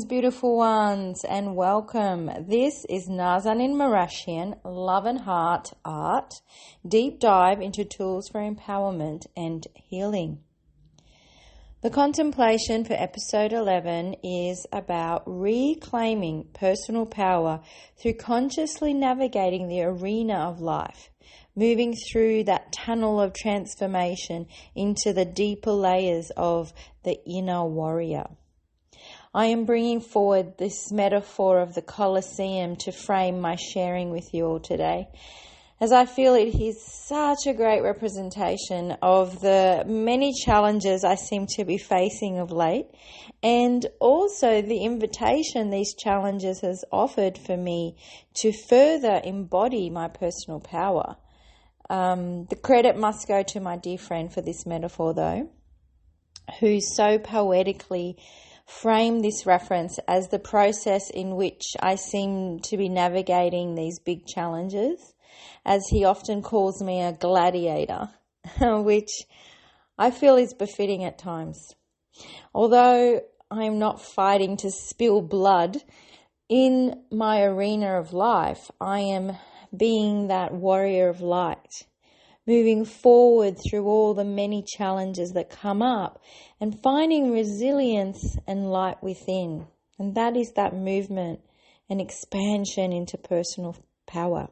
Greetings, beautiful ones, and welcome. This is Nazanin Marashian, Love and Heart Art, deep dive into tools for empowerment and healing. The contemplation for episode 11 is about reclaiming personal power through consciously navigating the arena of life, moving through that tunnel of transformation into the deeper layers of the inner warrior. I am bringing forward this metaphor of the colosseum to frame my sharing with you all today, as I feel it is such a great representation of the many challenges I seem to be facing of late, and also the invitation these challenges has offered for me to further embody my personal power. The credit must go to my dear friend for this metaphor, though, who so poetically frame this reference as the process in which I seem to be navigating these big challenges, as he often calls me a gladiator, which I feel is befitting at times. Although I am not fighting to spill blood in my arena of life, I am being that warrior of light, moving forward through all the many challenges that come up and finding resilience and light within. And that is that movement and expansion into personal power.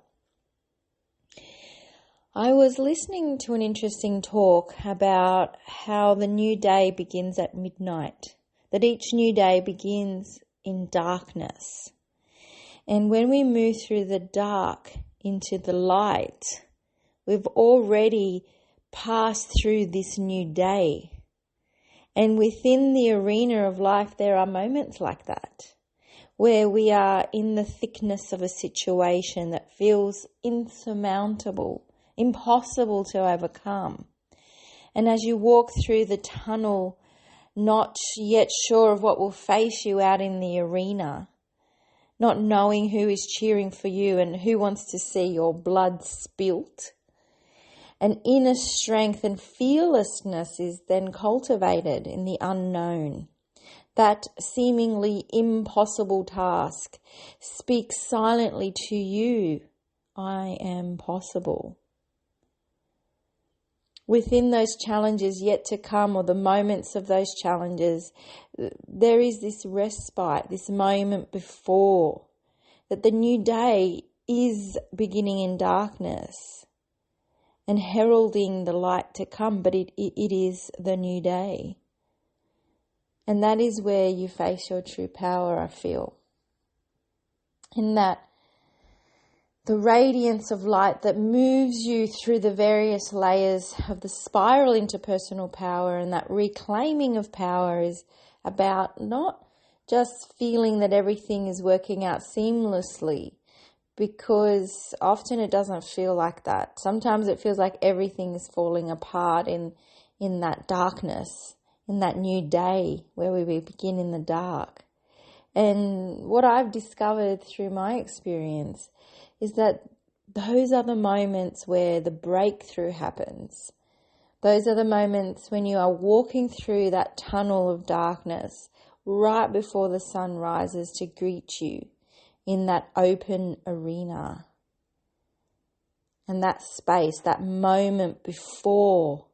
I was listening to an interesting talk about how the new day begins at midnight, that each new day begins in darkness. And when we move through the dark into the light, we've already passed through this new day. And within the arena of life, there are moments like that, where we are in the thickness of a situation that feels insurmountable, impossible to overcome. And as you walk through the tunnel, not yet sure of what will face you out in the arena, not knowing who is cheering for you and who wants to see your blood spilt, an inner strength and fearlessness is then cultivated in the unknown. That seemingly impossible task speaks silently to you, I am possible. Within those challenges yet to come, or the moments of those challenges, there is this respite, this moment before, that the new day is beginning in darkness and heralding the light to come, but it is the new day. And that is where you face your true power, I feel. In that the radiance of light that moves you through the various layers of the spiral into personal power, and that reclaiming of power is about not just feeling that everything is working out seamlessly, because often it doesn't feel like that. Sometimes it feels like everything is falling apart in that darkness, in that new day where we begin in the dark. And what I've discovered through my experience is that those are the moments where the breakthrough happens. Those are the moments when you are walking through that tunnel of darkness right before the sun rises to greet you in that open arena. And that space, that moment before,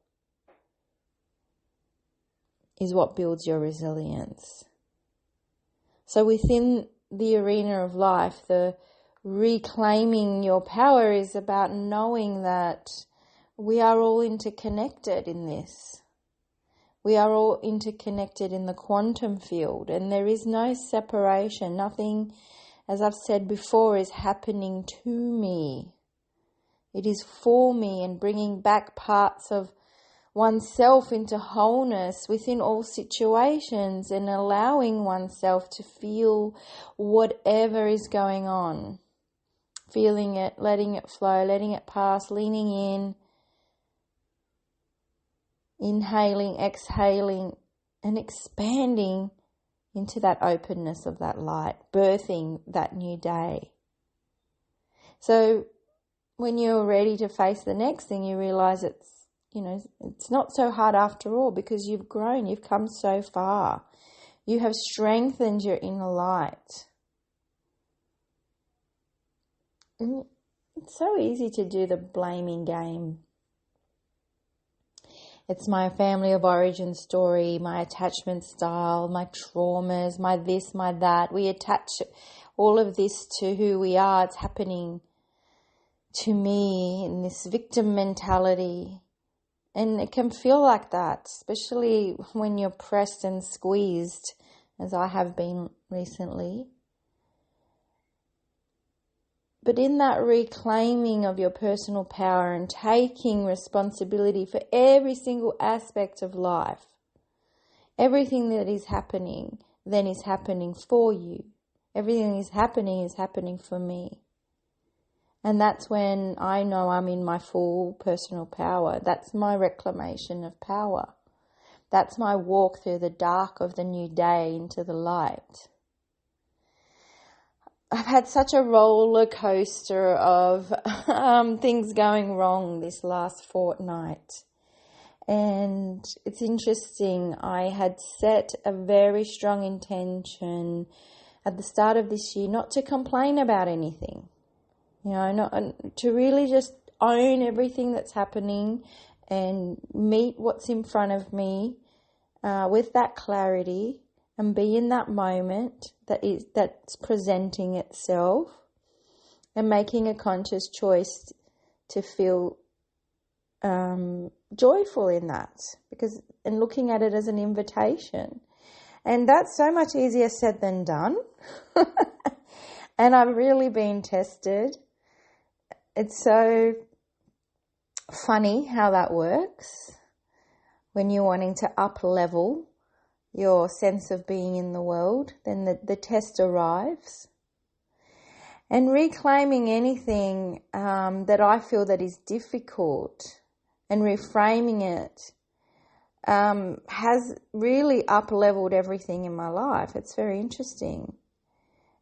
is what builds your resilience. So within the arena of life, the reclaiming your power is about knowing that we are all interconnected in this. We are all interconnected in the quantum field, and there is no separation. Nothing, as I've said before, is happening to me. It is for me, and bringing back parts of oneself into wholeness within all situations, and allowing oneself to feel whatever is going on. Feeling it, letting it flow, letting it pass, leaning in, inhaling, exhaling, and expanding into that openness of that light, birthing that new day. So when you're ready to face the next thing, you realize it's not so hard after all, because you've grown, you've come so far. You have strengthened your inner light. And it's so easy to do the blaming game. It's my family of origin story, my attachment style, my traumas, my this, my that. We attach all of this to who we are. It's happening to me in this victim mentality. And it can feel like that, especially when you're pressed and squeezed, as I have been recently. But in that reclaiming of your personal power and taking responsibility for every single aspect of life, everything that is happening then is happening for you. Everything that is happening for me. And that's when I know I'm in my full personal power. That's my reclamation of power. That's my walk through the dark of the new day into the light. I've had such a roller coaster of things going wrong this last fortnight. And it's interesting, I had set a very strong intention at the start of this year not to complain about anything. To really just own everything that's happening and meet what's in front of me with that clarity and be in that moment that's presenting itself and making a conscious choice to feel joyful in that and looking at it as an invitation. And that's so much easier said than done. And I've really been tested. It's so funny how that works when you're wanting to up-level your sense of being in the world. Then the test arrives. And reclaiming anything that I feel that is difficult and reframing it has really up-leveled everything in my life. It's very interesting.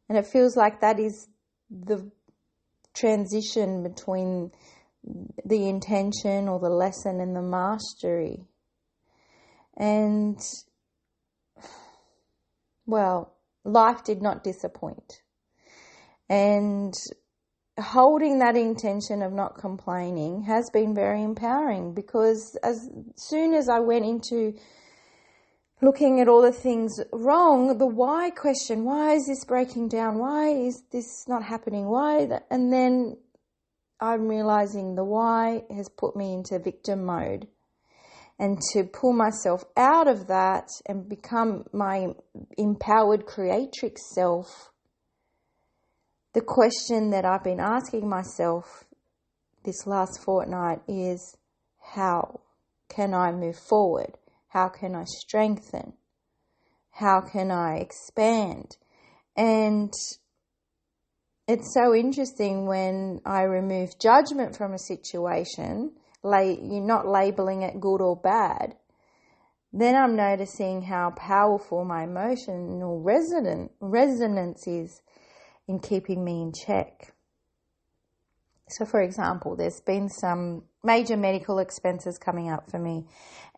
And it feels like that is the transition between the intention or the lesson and the mastery. And, well, life did not disappoint. And holding that intention of not complaining has been very empowering, because as soon as I went into looking at all the things wrong, the why question, why is this breaking down? Why is this not happening? Why? And then I'm realizing the why has put me into victim mode. And to pull myself out of that and become my empowered creatrix self, the question that I've been asking myself this last fortnight is, how can I move forward? How can I strengthen? How can I expand? And it's so interesting when I remove judgment from a situation, you're not labeling it good or bad, then I'm noticing how powerful my emotional resonance is in keeping me in check. So, for example, there's been some major medical expenses coming up for me.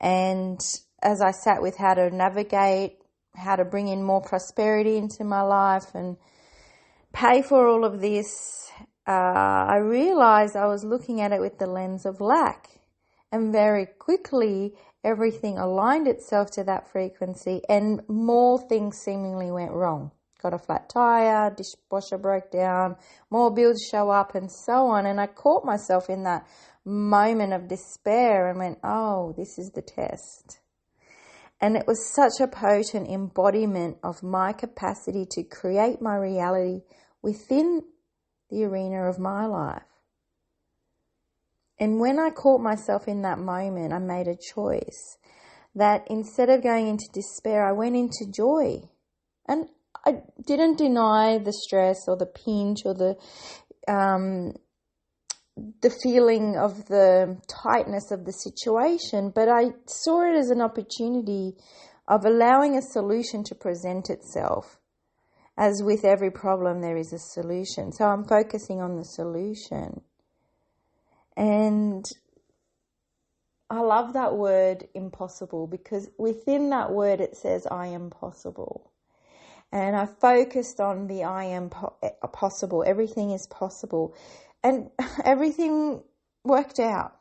And as I sat with how to navigate, how to bring in more prosperity into my life and pay for all of this, I realized I was looking at it with the lens of lack. And very quickly, everything aligned itself to that frequency and more things seemingly went wrong. Got a flat tire, dishwasher broke down, more bills show up and so on. And I caught myself in that moment of despair and went, oh, this is the test. And it was such a potent embodiment of my capacity to create my reality within the arena of my life. And when I caught myself in that moment, I made a choice that instead of going into despair, I went into joy. And I didn't deny the stress or the pinch or the feeling of the tightness of the situation, but I saw it as an opportunity of allowing a solution to present itself. As with every problem, there is a solution. So I'm focusing on the solution. And I love that word impossible, because within that word it says I am possible. And I focused on the I am possible. Everything is possible. And everything worked out.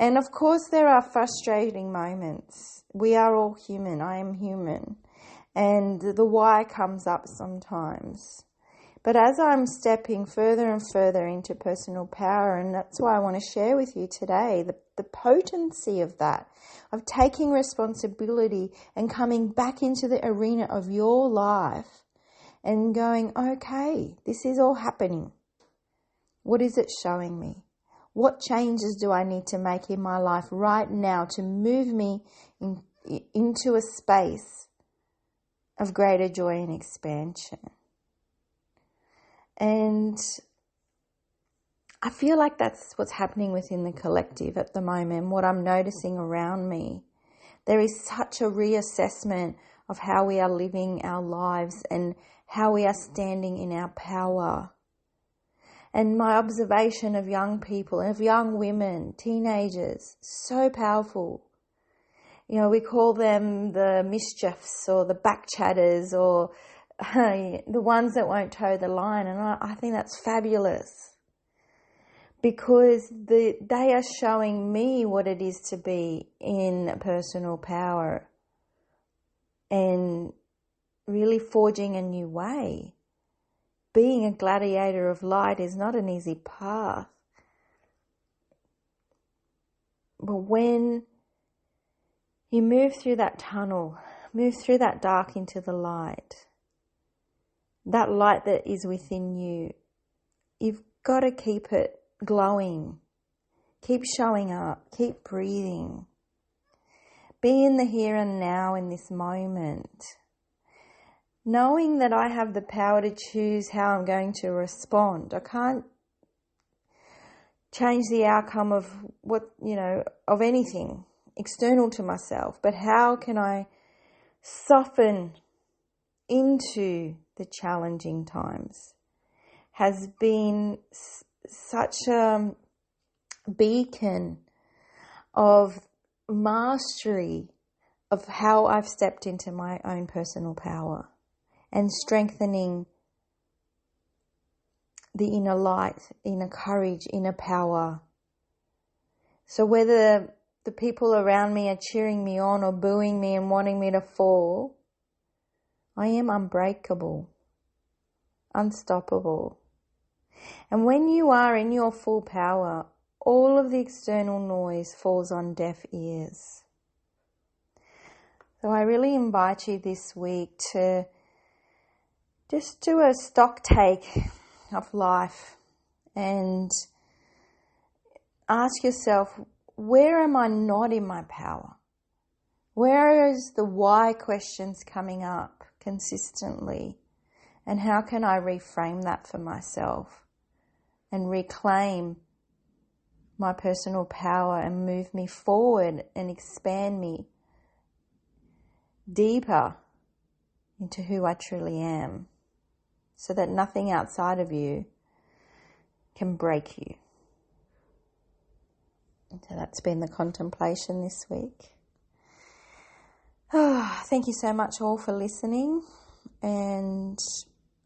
And of course there are frustrating moments. We are all human. I am human. And the why comes up sometimes. But as I'm stepping further and further into personal power, and that's why I want to share with you today, the potency of that, of taking responsibility and coming back into the arena of your life and going, okay, this is all happening. What is it showing me? What changes do I need to make in my life right now to move me into a space of greater joy and expansion? And I feel like that's what's happening within the collective at the moment, what I'm noticing around me. There is such a reassessment of how we are living our lives and how we are standing in our power. And my observation of young people, of young women, teenagers, so powerful. You know, we call them the mischiefs or the backchatters or the ones that won't toe the line. And I think that's fabulous, because they are showing me what it is to be in personal power and really forging a new way. Being a gladiator of light is not an easy path. But when you move through that tunnel, move through that dark into the light, that light that is within you, you've got to keep it glowing. Keep showing up. Keep breathing. Be in the here and now in this moment. Knowing that I have the power to choose how I'm going to respond. I can't change the outcome of of anything external to myself, but how can I soften into the challenging times has been such a beacon of mastery of how I've stepped into my own personal power and strengthening the inner light, inner courage, inner power. So whether the people around me are cheering me on or booing me and wanting me to fall, I am unbreakable, unstoppable. And when you are in your full power, all of the external noise falls on deaf ears. So I really invite you this week to just do a stock take of life and ask yourself, where am I not in my power? Where is the why questions coming up consistently? And how can I reframe that for myself and reclaim my personal power and move me forward and expand me deeper into who I truly am, so that nothing outside of you can break you. And so that's been the contemplation this week. Thank you so much all for listening, and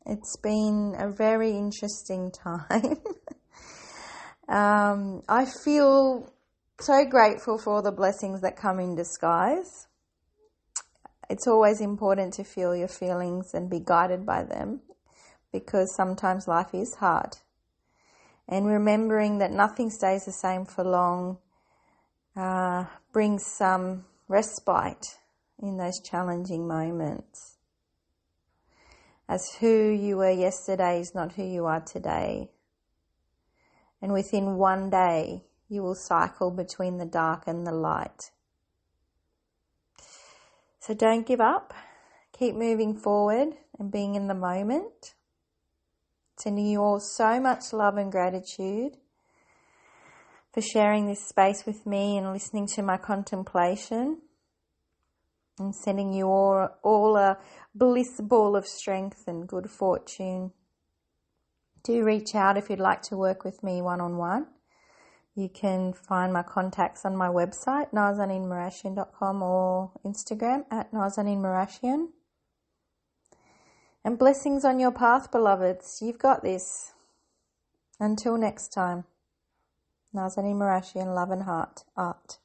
it's been a very interesting time. I feel so grateful for all the blessings that come in disguise. It's always important to feel your feelings and be guided by them, because sometimes life is hard. And remembering that nothing stays the same for long brings some respite in those challenging moments. As who you were yesterday is not who you are today. And within one day, you will cycle between the dark and the light. So don't give up. Keep moving forward and being in the moment. Sending you all so much love and gratitude for sharing this space with me and listening to my contemplation. And sending you all a bliss ball of strength and good fortune. Do reach out if you'd like to work with me one-on-one. You can find my contacts on my website, nazaninmarashian.com, or Instagram at nazaninmarashian. And blessings on your path, beloveds. You've got this. Until next time, Nazanin Marashian, love and heart, art.